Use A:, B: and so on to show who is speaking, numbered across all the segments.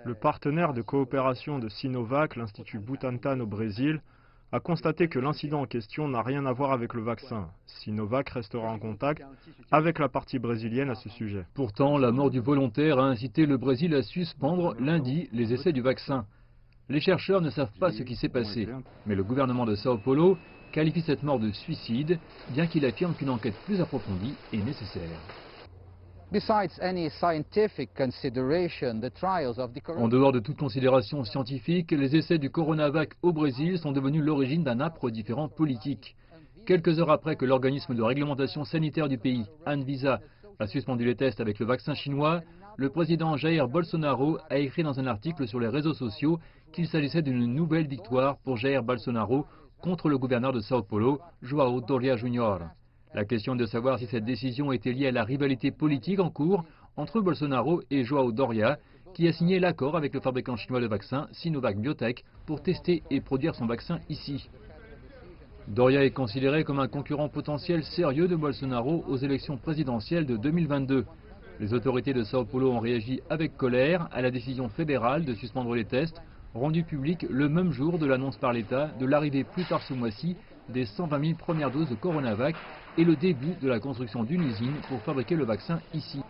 A: Le partenaire de coopération de Sinovac, l'Institut Butantan au Brésil, a constaté que l'incident en question n'a rien à voir avec le vaccin. Sinovac restera en contact avec la partie brésilienne à ce sujet.
B: Pourtant, la mort du volontaire a incité le Brésil à suspendre lundi les essais du vaccin. Les chercheurs ne savent pas ce qui s'est passé, mais le gouvernement de Sao Paulo qualifie cette mort de suicide, bien qu'il affirme qu'une enquête plus approfondie est nécessaire. En dehors de toute considération scientifique, les essais du Coronavac au Brésil sont devenus l'origine d'un âpre différend politique. Quelques heures après que l'organisme de réglementation sanitaire du pays, Anvisa, a suspendu les tests avec le vaccin chinois, le président Jair Bolsonaro a écrit dans un article sur les réseaux sociaux qu'il s'agissait d'une nouvelle victoire pour Jair Bolsonaro contre le gouverneur de Sao Paulo, João Doria Júnior. La question est de savoir si cette décision était liée à la rivalité politique en cours entre Bolsonaro et João Doria, qui a signé l'accord avec le fabricant chinois de vaccins Sinovac Biotech pour tester et produire son vaccin ici. Doria est considéré comme un concurrent potentiel sérieux de Bolsonaro aux élections présidentielles de 2022. Les autorités de Sao Paulo ont réagi avec colère à la décision fédérale de suspendre les tests, rendue publique le même jour de l'annonce par l'État de l'arrivée plus tard ce mois-ci des 120 000 premières doses de Coronavac et le début de la construction d'une usine pour fabriquer le vaccin ici.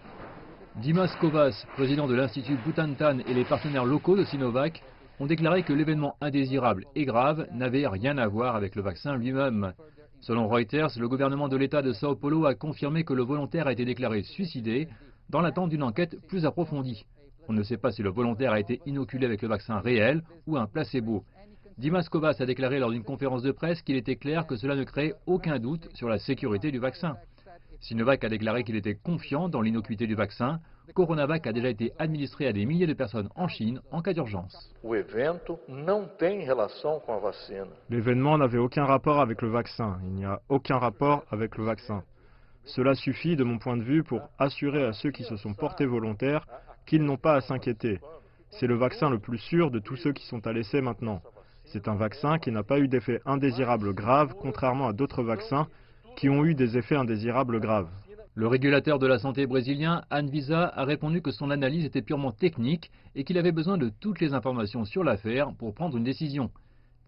B: Dimas Covas, président de l'Institut Butantan et les partenaires locaux de Sinovac, ont déclaré que l'événement indésirable et grave n'avait rien à voir avec le vaccin lui-même. Selon Reuters, le gouvernement de l'État de Sao Paulo a confirmé que le volontaire a été déclaré suicidé dans l'attente d'une enquête plus approfondie. On ne sait pas si le volontaire a été inoculé avec le vaccin réel ou un placebo. Dimas Covas a déclaré lors d'une conférence de presse qu'il était clair que cela ne crée aucun doute sur la sécurité du vaccin. Sinovac a déclaré qu'il était confiant dans l'innocuité du vaccin. Coronavac a déjà été administré à des milliers de personnes en Chine en cas d'urgence.
A: L'événement n'avait aucun rapport avec le vaccin. Il n'y a aucun rapport avec le vaccin. Cela suffit, de mon point de vue, pour assurer à ceux qui se sont portés volontaires qu'ils n'ont pas à s'inquiéter. C'est le vaccin le plus sûr de tous ceux qui sont à l'essai maintenant. C'est un vaccin qui n'a pas eu d'effets indésirables graves, contrairement à d'autres vaccins qui ont eu des effets indésirables graves.
B: Le régulateur de la santé brésilien, Anvisa, a répondu que son analyse était purement technique et qu'il avait besoin de toutes les informations sur l'affaire pour prendre une décision.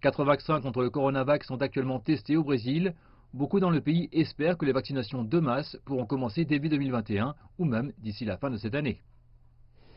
B: 4 vaccins contre le Coronavac sont actuellement testés au Brésil. Beaucoup dans le pays espèrent que les vaccinations de masse pourront commencer début 2021 ou même d'ici la fin de cette année.